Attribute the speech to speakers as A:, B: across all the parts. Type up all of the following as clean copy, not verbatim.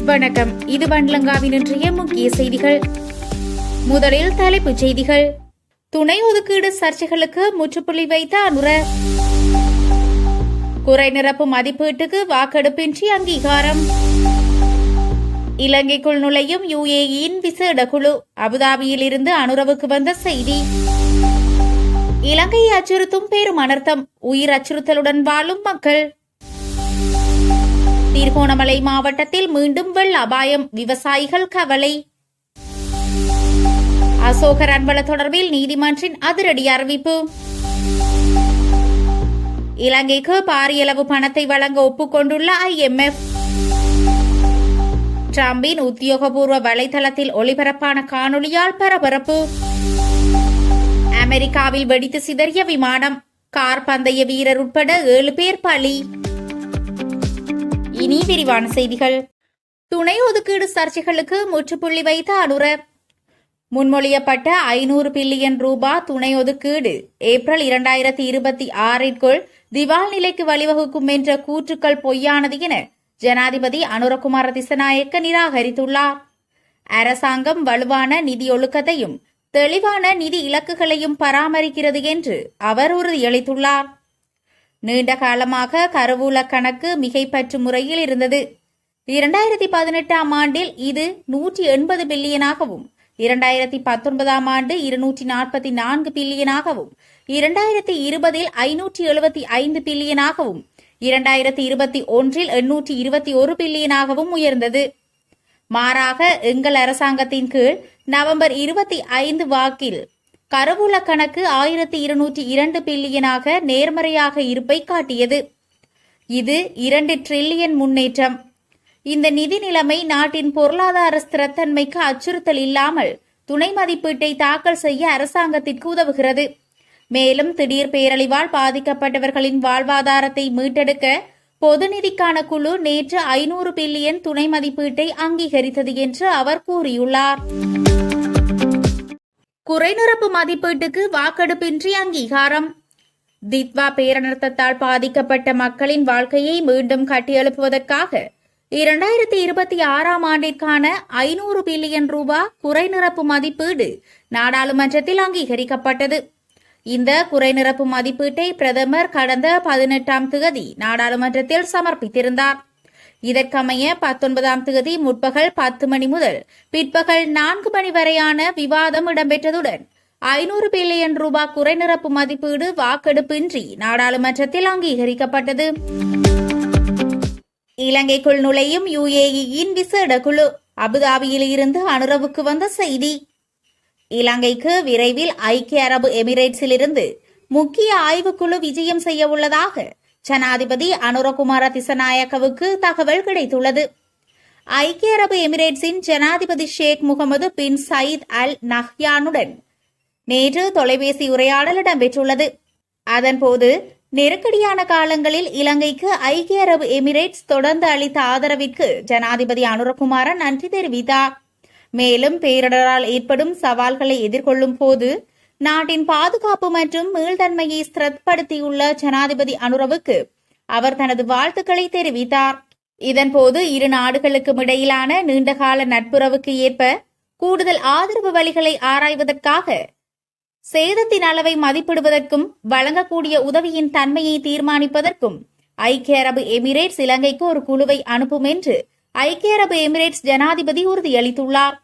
A: வணக்கம். இது வண்டலங்காவின் இன்றைய முக்கிய செய்திகள். முதலில் தலைப்புச் செய்திகள். துணை ஒதுக்கீடு சர்ச்சைகளுக்கு முற்றுப்புள்ளி வைத்த அனுர. குறை நிரப்பு மதிப்பீட்டுக்கு வாக்கெடுப்பின்றி அங்கீகாரம். இலங்கைக்குள் நுழையும் UAEயின் விசேட குழு. அபுதாபியில் இருந்து அனுரவுக்கு வந்த செய்தி. இலங்கையை அச்சுறுத்தும் பெரும் அனர்த்தம். உயிர் அச்சுறுத்தலுடன் வாழும் மக்கள். திருகோணமலை மாவட்டத்தில் மீண்டும் வெள்ள அபாயம். விவசாயிகள் கவலை. அசோகர் அன்பள தொடர்பில் நீதிமன்றின் அதிரடி அறிவிப்பு. இலங்கைக்கு பாரியளவு பணத்தை வழங்க ஒப்புக்கொண்டுள்ள IMF. டிரம்பின் உத்தியோகபூர்வ வலைதளத்தில் ஒளிபரப்பான காணொலியால் பரபரப்பு. அமெரிக்காவில் வெடித்து சிதறிய விமானம். கார் பந்தய வீரர் உட்பட 7 பேர் பலி. இனி விரிவான செய்திகள். துணை ஒதுக்கீடு சர்ச்சைகளுக்கு முற்றுப்புள்ளி வைத்த அனுர. முன்மொழியப்பட்ட 500 பில்லியன் ரூபாய் துணை ஒதுக்கீடு ஏப்ரல் 2026ற்குள் திவால் நிலைக்கு வழிவகுக்கும் என்ற கூற்றுக்கள் பொய்யானது என ஜனாதிபதி அனுரகுமார திசநாயக்க நிராகரித்துள்ளார். அரசாங்கம் வலுவான நிதி ஒழுக்கத்தையும் தெளிவான நிதி இலக்குகளையும் பராமரிக்கிறது என்று அவர் உறுதியளித்துள்ளார். நீண்ட காலமாக கருவூல கணக்கு மிகைப்பற்று முறையில் இருந்தது. 2018ஆம் ஆண்டில் இது 180 பில்லியனாகவும், 2019ஆம் ஆண்டு 244 பில்லியனாகவும், 2020இல் 575 பில்லியனாகவும், 2021இல் 821 பில்லியனாகவும் உயர்ந்தது. மாறாக எங்கள் அரசாங்கத்தின் கீழ் நவம்பர் 25 வாக்கில் கருவூல கணக்கு 1202 பில்லியனாக நேர்மறையாக இருப்பை காட்டியது. இது 2 டிரில்லியன் முன்னேற்றம். இந்த நிதி நிலைமை நாட்டின் பொருளாதார ஸ்திரத்தன்மைக்கு அச்சுறுத்தல் இல்லாமல் துணை மதிப்பீட்டை தாக்கல் செய்ய அரசாங்கத்திற்கு உதவுகிறது. மேலும் திடீர் பேரழிவால் பாதிக்கப்பட்டவர்களின் வாழ்வாதாரத்தை மீட்டெடுக்க பொது நிதிக்கான குழு நேற்று 500 பில்லியன் துணை மதிப்பீட்டை அங்கீகரித்தது என்று அவர் கூறியுள்ளார். குறைநிரப்பு மதிப்பீட்டுக்கு வாக்கெடுப்பின்றி அங்கீகாரம். தித்வா பேரனர்த்தத்தால் பாதிக்கப்பட்ட மக்களின் வாழ்க்கையை மீண்டும் கட்டியெழுப்புவதற்காக 2026ஆம் ஆண்டிற்கான 500 பில்லியன் ரூபாய் குறைநிரப்பு மதிப்பீடு நாடாளுமன்றத்தில் அங்கீகரிக்கப்பட்டது. இந்த குறைநிரப்பு மதிப்பீட்டை பிரதமர் கடந்த 18ஆம் தேதி நாடாளுமன்றத்தில் சமர்ப்பித்திருந்தார். இதற்கமைய 19ஆம் தேதி முற்பகல் 10 மணி முதல் பிற்பகல் 4 மணி வரையான விவாதம் இடம்பெற்றதுடன் 500 பில்லியன் ரூபாய் குறைநிரப்பு மதிப்பீடு வாக்கெடுப்பின்றி நாடாளுமன்றத்தில் அங்கீகரிக்கப்பட்டது. இலங்கைக்குள் நுழையும் UAEயின் விசேட குழு. அபுதாபியில் இருந்து அனுரவுக்கு வந்த செய்தி. இலங்கைக்கு விரைவில் ஐக்கிய அரபு எமிரேட்ஸிலிருந்து முக்கிய ஆய்வுக்குழு விஜயம் செய்ய உள்ளதாக ஜனாதிபதி அனுரகுமார திசநாயக்கவுக்கு தகவல் கிடைத்துள்ளது. ஐக்கிய அரபு எமிரேட்ஸின் ஜனாதிபதி ஷேக் முகமது பின் சயீத் அல் நஹ்யானுடன் நேற்று தொலைபேசி உரையாடல் இடம்பெற்றுள்ளது. அதன்போது நெருக்கடியான காலங்களில் இலங்கைக்கு ஐக்கிய அரபு எமிரேட்ஸ் தொடர்ந்து அளித்த ஆதரவிற்கு ஜனாதிபதி அனுரகுமார நன்றி தெரிவித்தார். மேலும் பேரிடரால் ஏற்படும் சவால்களை எதிர்கொள்ளும் போது நாட்டின் பாதுகாப்பு மற்றும் மீள்தன்மையை ஸ்திரப்படுத்தியுள்ள ஜனாதிபதி அனுரவுக்கு அவர் தனது வாழ்த்துக்களை தெரிவித்தார். இதன்போது இரு நாடுகளுக்கும் இடையிலான நீண்டகால நட்புறவுக்கு ஏற்ப கூடுதல் ஆதரவு வழிகளை ஆராய்வதற்காக சேதத்தின் அளவை மதிப்பிடுவதற்கும் வழங்கக்கூடிய உதவியின் தன்மையை தீர்மானிப்பதற்கும் ஐக்கிய அரபு எமிரேட்ஸ் இலங்கைக்கு ஒரு குழுவை அனுப்பும் என்று ஐக்கிய அரபு எமிரேட்ஸ் ஜனாதிபதி உறுதியளித்துள்ளார்.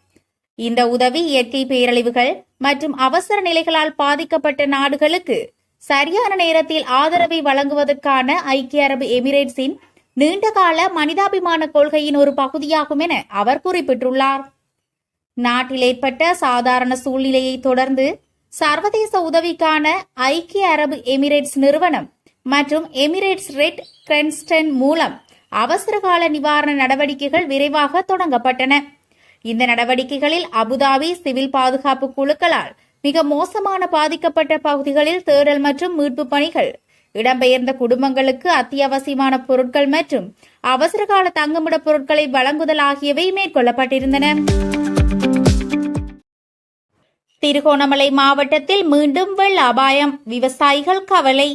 A: இந்த உதவி இயற்கை பேரழிவுகள் மற்றும் அவசர நிலைகளால் பாதிக்கப்பட்ட நாடுகளுக்கு சரியான நேரத்தில் ஆதரவை வழங்குவதற்கான ஐக்கிய அரபு எமிரேட்ஸின் நீண்டகால மனிதாபிமான கொள்கையின் ஒரு பகுதியாகும் என அவர் குறிப்பிட்டுள்ளார். நாட்டில் ஏற்பட்ட சாதாரண சூழ்நிலையை தொடர்ந்து சர்வதேச உதவிக்கான ஐக்கிய அரபு எமிரேட்ஸ் நிறுவனம் மற்றும் எமிரேட்ஸ் ரெட் கிரெஸ்டன்ட் மூலம் அவசரகால நிவாரண நடவடிக்கைகள் விரைவாக தொடங்கப்பட்டன. இந்த நடவடிக்கைகளில் அபுதாபி சிவில் பாதுகாப்பு குழுக்களால் மிக மோசமான பாதிக்கப்பட்ட பகுதிகளில் தேடல் மற்றும் மீட்பு பணிகள், இடம்பெயர்ந்த குடும்பங்களுக்கு அத்தியாவசியமான பொருட்கள் மற்றும் அவசரகால தங்குமிட பொருட்களை வழங்குதல் ஆகியவை மேற்கொள்ளப்பட்டிருந்தன. திருகோணமலை மாவட்டத்தில் மீண்டும் வெள்ள அபாயம். விவசாயிகள் கவலை.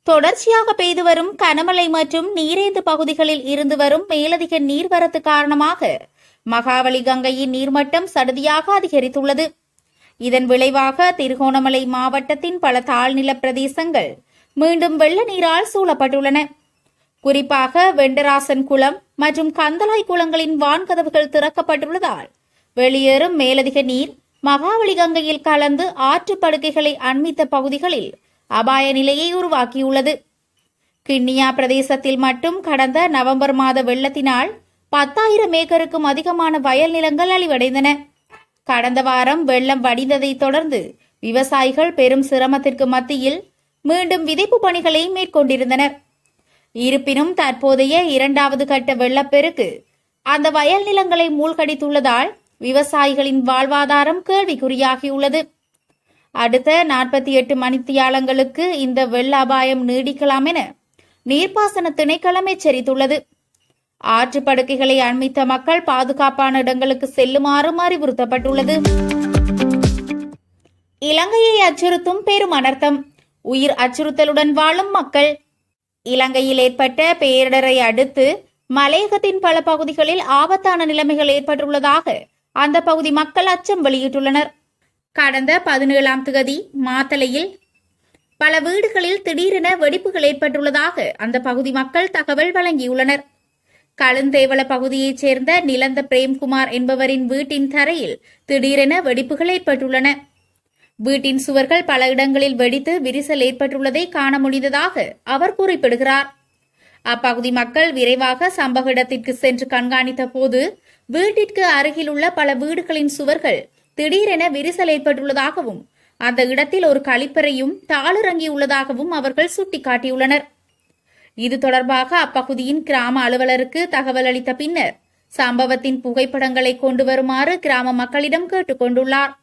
A: தொடர்ச்சியாக பெய்து வரும் கனமழை மற்றும் நீரேந்து பகுதிகளில் இருந்து வரும் மேலதிக நீர்வரத்து காரணமாக மகாவலி கங்கையின் நீர்மட்டம் சடுதியாக அதிகரித்துள்ளது. இதன் விளைவாக திருகோணமலை மாவட்டத்தின் பல தாழ்நில பிரதேசங்கள் மீண்டும் வெள்ள நீரால் சூழப்பட்டுள்ளன. குறிப்பாக வெண்டராசன் குளம் மற்றும் கந்தலாய் குளங்களின் வான்கதவுகள் திறக்கப்பட்டுள்ளதால் வெளியேறும் மேலதிக நீர் மகாவலி கங்கையில் கலந்து ஆற்றுப்படுகைகளை அண்மித்த பகுதிகளில் அபாய நிலையை உருவாக்கியுள்ளது. கிண்ணியா பிரதேசத்தில் மட்டும் கடந்த நவம்பர் மாத வெள்ளத்தினால் 10,000 ஏக்கருக்கும் அதிகமான வயல் நிலங்கள் அழிவடைந்தன. கடந்த வாரம் வெள்ளம் வடிந்ததைத் தொடர்ந்து விவசாயிகள் பெரும் சிரமத்திற்கு மத்தியில் மீண்டும் விதைப்பு பணிகளை மேற்கொண்டிருந்தனர். இருப்பினும் தற்போதைய 2வது கட்ட வெள்ளப்பெருக்கு அந்த வயல் நிலங்களை மூழ்கடித்துள்ளதால் விவசாயிகளின் வாழ்வாதாரம் கேள்விக்குறியாகியுள்ளது. அடுத்த 48 மணித்தியாலங்களுக்கு இந்த வெள்ள அபாயம் நீடிக்கலாம் என நீர்ப்பாசன திணைக்களம் எச்சரித்துள்ளது. ஆற்றுப்படுகைகளை அண்மித்த மக்கள் பாதுகாப்பான இடங்களுக்கு செல்லுமாறும் அறிவுறுத்தப்பட்டுள்ளது. இலங்கையை அச்சுறுத்தும் பெரும் அனர்த்தம், உயிர் அச்சுறுத்தலுடன் வாழும் மக்கள். இலங்கையில் ஏற்பட்ட பேரிடரை அடுத்து மலையகத்தின் பல பகுதிகளில் ஆபத்தான நிலைமைகள் ஏற்பட்டுள்ளதாக அந்த பகுதி மக்கள் அச்சம் வெளியிட்டுள்ளனர். கடந்த 17ஆம் தேதி மாத்தளையில் பல வீடுகளில் திடீரென வெடிப்புகள் ஏற்பட்டுள்ளதாக அந்த பகுதி மக்கள் தகவல் வழங்கியுள்ளனர். கழுந்தேவள பகுதியைச் சேர்ந்த நிலந்த பிரேம்குமார் என்பவரின் வீட்டின் தரையில் திடீரென வெடிப்புகள் ஏற்பட்டுள்ளன. வீட்டின் சுவர்கள் பல இடங்களில் வெடித்து விரிசல் ஏற்பட்டுள்ளதை காண முடிந்ததாக அவர் குறிப்பிடுகிறார். அப்பகுதி மக்கள் விரைவாக சம்பவ இடத்திற்கு சென்று கண்காணித்த போது வீட்டிற்கு அருகில் உள்ள பல வீடுகளின் சுவர்கள் திடீரென விரிசல் ஏற்பட்டுள்ளதாகவும் அந்த இடத்தில் ஒரு கழிப்பறையும் தாளிறங்கியுள்ளதாகவும் அவர்கள் சுட்டிக்காட்டியுள்ளனர். இது தொடர்பாக அப்பகுதியின் கிராம அலுவலருக்கு தகவல் அளித்த பின்னர் சம்பவத்தின் புகைப்படங்களை கொண்டு வருமாறு கிராம மக்களிடம் கேட்டுக் கொண்டுள்ளார்.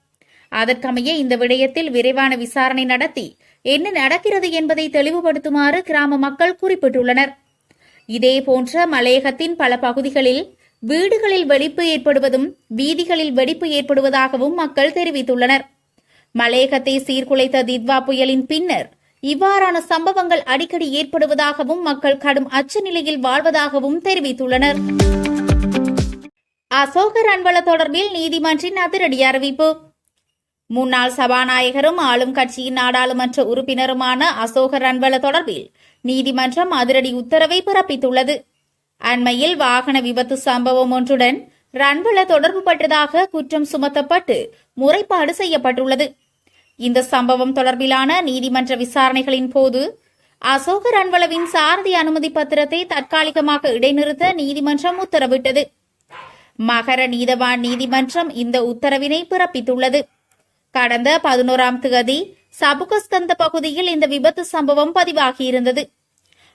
A: அதற்கமைய இந்த விடயத்தில் விரைவான விசாரணை நடத்தி என்ன நடக்கிறது என்பதை தெளிவுபடுத்துமாறு கிராம மக்கள் குறிப்பிட்டுள்ளனர். இதேபோன்ற மலையகத்தின் பல பகுதிகளில் வீடுகளில் வெடிப்பு ஏற்படுவதும் வீதிகளில் வெடிப்பு ஏற்படுவதாகவும் மக்கள் தெரிவித்துள்ளனர். மலையகத்தை சீர்குலைத்த தித்வா புயலின் பின்னர் இவ்வாறான சம்பவங்கள் அடிக்கடி ஏற்படுவதாகவும் மக்கள் கடும் அச்ச நிலையில் வாழ்வதாகவும் தெரிவித்துள்ளனர். அசோக ரன்வள தொடர்பில் நீதிமன்றின் அதிரடி அறிவிப்பு. முன்னாள் சபாநாயகரும் ஆளும் கட்சியின் நாடாளுமன்ற உறுப்பினருமான அசோக ரன்வள தொடர்பில் நீதிமன்றம் அதிரடி உத்தரவை பிறப்பித்துள்ளது. அண்மையில் வாகன விபத்து சம்பவம் ஒன்றுடன் ரன்வள தொடர்பு பட்டதாக குற்றம் சுமத்தப்பட்டு முறைப்பாடு செய்யப்பட்டுள்ளது. இந்த சம்பவம் தொடர்பிலான நீதிமன்ற விசாரணைகளின் போது அசோக ரன்வளவின் சாரதி அனுமதி பத்திரத்தை தற்காலிகமாக இடைநிறுத்த நீதிமன்றம் உத்தரவிட்டது. மகர நீதவான் நீதிமன்றம் இந்த உத்தரவினை பிறப்பித்துள்ளது. கடந்த 11ஆம் தேதி சபுகஸ்கந்த பகுதியில் இந்த விபத்து சம்பவம் பதிவாகியிருந்தது.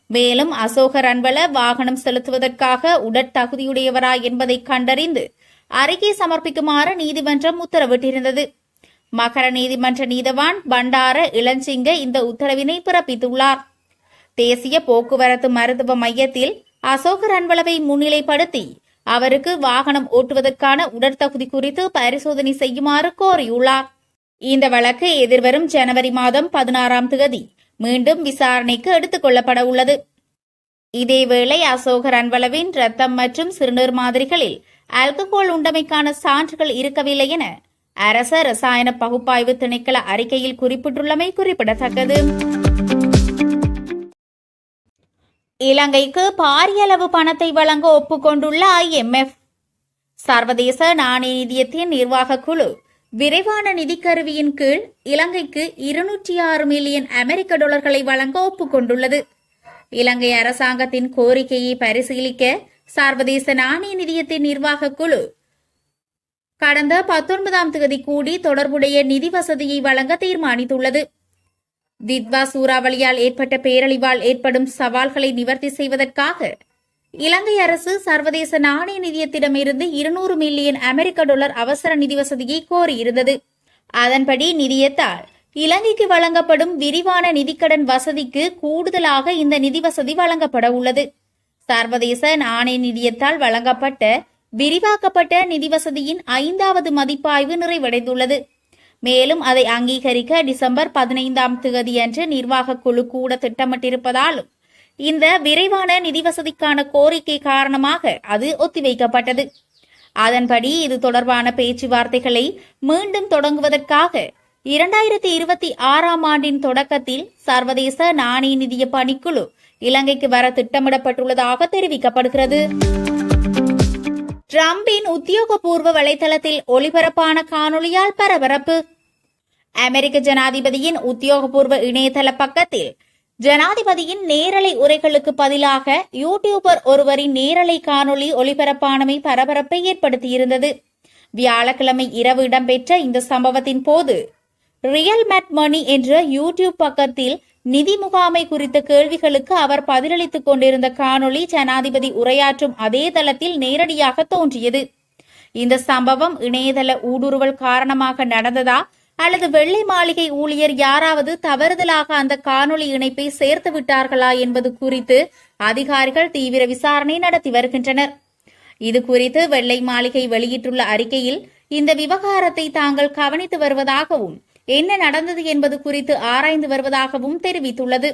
A: மேலும் அசோக ரன்வள வாகனம் செலுத்துவதற்காக உடற்தகுதியுடையவரா என்பதை கண்டறிந்து அறிக்கை சமர்ப்பிக்குமாறு நீதிமன்றம் உத்தரவிட்டிருந்தது. மகர நீதிமன்ற நீதவான் பண்டார இளஞ்சிங்க இந்த உத்தரவினை பிறப்பித்துள்ளார். தேசிய போக்குவரத்து மருத்துவ மையத்தில் அசோக ரன்வளவை முன்னிலைப்படுத்தி அவருக்கு வாகனம் ஓட்டுவதற்கான உடற்தகுதி குறித்து பரிசோதனை செய்யுமாறு கோரியுள்ளார். இந்த வழக்கு எதிர்வரும் ஜனவரி மாதம் 16ஆம் தேதி மீண்டும் விசாரணைக்கு எடுத்துக் கொள்ளப்பட உள்ளது. இதேவேளை அசோக ரன்வளவின் ரத்தம் மற்றும் சிறுநீர் மாதிரிகளில் ஆல்கஹால் உண்டமைக்கான சான்றுகள் இருக்கவில்லை என அரச ரசாயன பகுப்பாய்வு திணைக்கள அறிக்கையில் குறிப்பிட்டுள்ளமை குறிப்பிடத்தக்கது. இலங்கைக்கு பாரிய அளவு பணத்தை வழங்க ஒப்புக்கொண்டுள்ள IMF. சர்வதேச நாணய நிதியத்தின் நிர்வாக குழு விரைவான நிதிக்கருவியின் கீழ் இலங்கைக்கு 206 மில்லியன் அமெரிக்க டாலர்களை வழங்க ஒப்புக்கொண்டுள்ளது. இலங்கை அரசாங்கத்தின் கோரிக்கையை பரிசீலிக்க சர்வதேச நாணய நிதியத்தின் நிர்வாக குழு கடந்த 19ஆம் தேதி கூடி தொடர்புடைய நிதி வசதியை வழங்க தீர்மானித்துள்ளது. தித்வா சூறாவளியால் ஏற்பட்ட பேரழிவால் ஏற்படும் சவால்களை நிவர்த்தி செய்வதற்காக இலங்கை அரசு சர்வதேச நாணய நிதியத்திடமிருந்து 200 மில்லியன் அமெரிக்க டாலர் அவசர நிதி வசதியை கோரியிருந்தது. அதன்படி நிதியத்தால் இலங்கைக்கு வழங்கப்படும் விரிவான நிதிக்கடன் வசதிக்கு கூடுதலாக இந்த நிதி வசதி வழங்கப்பட உள்ளது. சர்வதேச நாணய நிதியத்தால் வழங்கப்பட்ட விரிவாக்கப்பட்ட நிதி வசதியின் 5வது மதிப்பாய்வு நிறைவடைந்துள்ளது. மேலும் அதை அங்கீகரிக்க டிசம்பர் 15ஆம் தேதியன்று நிர்வாக குழு கூட திட்டமிட்டிருப்பதாலும் இந்த விரைவான நிதி வசதிக்கான கோரிக்கை காரணமாக அது ஒத்திவைக்கப்பட்டது. அதன்படி இது தொடர்பான பேச்சுவார்த்தைகளை மீண்டும் தொடங்குவதற்காக 2026ஆம் ஆண்டின் தொடக்கத்தில் சர்வதேச நாணய நிதிய பணிக்குழு இலங்கைக்கு வர திட்டமிடப்பட்டுள்ளதாக தெரிவிக்கப்படுகிறது. டிரம்பின் உத்தியோகபூர்வ வலைதளத்தில் ஒளிபரப்பான காணொளியால் பரபரப்பு. அமெரிக்க ஜனாதிபதியின் உத்தியோகபூர்வ இணையதள பக்கத்தில் ஜனாதிபதியின் நேரலை உரைகளுக்கு பதிலாக யூடியூபர் ஒருவரின் நேரலை காணொளி ஒளிபரப்பானமை பரபரப்பை ஏற்படுத்தியிருந்தது. வியாழக்கிழமை இரவு இடம்பெற்ற இந்த சம்பவத்தின் போது ரியல் மேட் மணி என்ற யூடியூப் பக்கத்தில் நிதி முகாமை குறித்த கேள்விகளுக்கு அவர் பதிலளித்துக் கொண்டிருந்த காணொளி ஜனாதிபதி உரையாற்றும் அதே தளத்தில் நேரடியாக தோன்றியது. இந்த சம்பவம் இணையதள ஊடுருவல் காரணமாக நடந்ததா அல்லது வெள்ளை மாளிகை ஊழியர் யாராவது தவறுதலாக அந்த காணொளி இணைப்பை சேர்த்து விட்டார்களா என்பது குறித்து அதிகாரிகள் தீவிர விசாரணை நடத்தி வருகின்றனர். இது குறித்து வெள்ளை மாளிகை வெளியிட்டுள்ள அறிக்கையில் இந்த விவகாரத்தை தாங்கள் கவனித்து வருவதாகவும் என்ன நடந்தது என்பது குறித்து ஆராய்ந்து வருவதாகவும் தெரிவித்துள்ளது.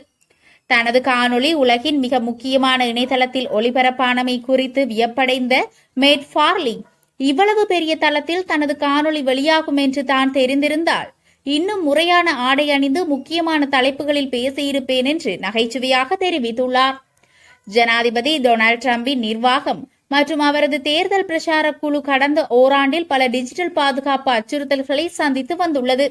A: தனது காணொளி உலகின் மிக முக்கியமான இணையதளத்தில் ஒளிபரப்பானமை குறித்து வியப்படைந்த மேட் ஃபார்லி, இவ்வளவு பெரிய தளத்தில் தனது காணொளி வெளியாகும் என்று தான் தெரிந்திருந்தால் இன்னும் முறையான ஆடை அணிந்து முக்கியமான தலைப்புகளில் பேசியிருப்பேன் என்று நகைச்சுவையாக தெரிவித்துள்ளார். ஜனாதிபதி டொனால்டு டிரம்பின் நிர்வாகம் மற்றும் அவரது தேர்தல் பிரச்சார குழு கடந்த ஓராண்டில் பல டிஜிட்டல் பாதுகாப்பு அச்சுறுத்தல்களை சந்தித்து வந்துள்ளது.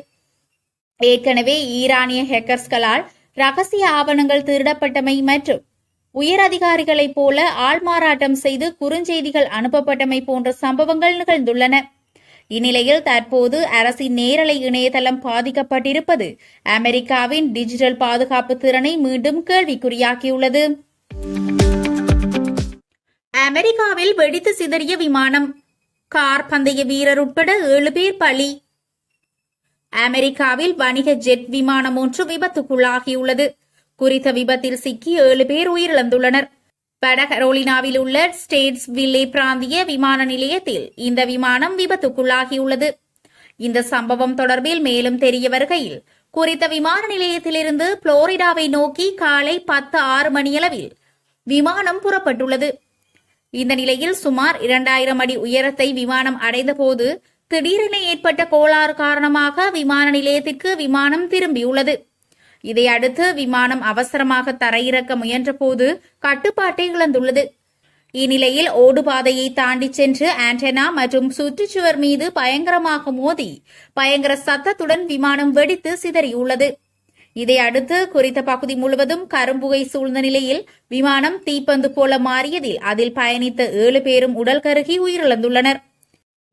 A: ஏற்கனவே ஈரானிய ஹேக்கர்ஸ்களால் ரகசிய ஆவணங்கள் திருடப்பட்டமை மற்றும் உயர் அதிகாரிகளைப் போல ஆள்மாறாட்டம் செய்து குறுஞ்செய்திகள் அனுப்பப்பட்டமை போன்ற சம்பவங்கள் நிகழ்ந்துள்ளன. இந்நிலையில் தற்போது அரசின் நேரலை இணையதளம் பாதிக்கப்பட்டிருப்பது அமெரிக்காவின் டிஜிட்டல் பாதுகாப்பு திறனை மீண்டும் கேள்விக்குறியாக்கியுள்ளது. அமெரிக்காவில் வெடித்து சிதறிய விமானம், கார் பந்தய வீரர் உட்பட 7 பேர் பலி. அமெரிக்காவில் வணிக ஜெட் விமானம் ஒன்று விபத்துக்குள்ளாகியுள்ளது. குறித்த விபத்தில் சிக்கி 7 பேர் உயிரிழந்துள்ளனர். வட கரோலினாவில் உள்ள ஸ்டேட்ஸ் வில்லே பிராந்திய விமான நிலையத்தில் இந்த விமானம் விபத்துக்குள்ளாகியுள்ளது. இந்த சம்பவம் தொடர்பில் மேலும் தெரிய வருகையில், குறித்த விமான நிலையத்திலிருந்து புளோரிடாவை நோக்கி காலை 10:06 மணியளவில் விமானம் புறப்பட்டுள்ளது. இந்த நிலையில் சுமார் 2000 அடி உயரத்தை விமானம் அடைந்தபோது திடீரென ஏற்பட்ட கோளாறு காரணமாக விமான நிலையத்திற்கு விமானம் திரும்பியுள்ளது. இதையடுத்து விமானம் அவசரமாக தரையிறக்க முயன்றபோது கட்டுப்பாட்டை இழந்துள்ளது. இந்நிலையில் ஓடுபாதையை தாண்டி சென்று ஆண்டனா மற்றும் சுற்றுச்சுவர் மீது பயங்கரமாக மோதி பயங்கர சத்தத்துடன் விமானம் வெடித்து சிதறியுள்ளது. இதையடுத்து குறித்த பகுதி முழுவதும் கரும்புகை சூழ்ந்த நிலையில் விமானம் தீப்பந்து போல மாறியதில் அதில் பயணித்த 7 பேரும் உடல் கருகி உயிரிழந்துள்ளனர்.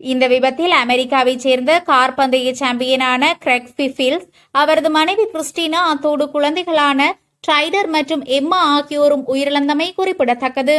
A: இந்த விபத்தில் அமெரிக்காவைச் சேர்ந்த கார் பந்தய சாம்பியனான கிரெக் பிஃபில்ஸ், அவரது மனைவி கிறிஸ்டினா, அத்தோடு குழந்தைகளான டைடர் மற்றும் எம்மா ஆகியோரும் உயிரிழந்தமை குறிப்பிடத்தக்கது.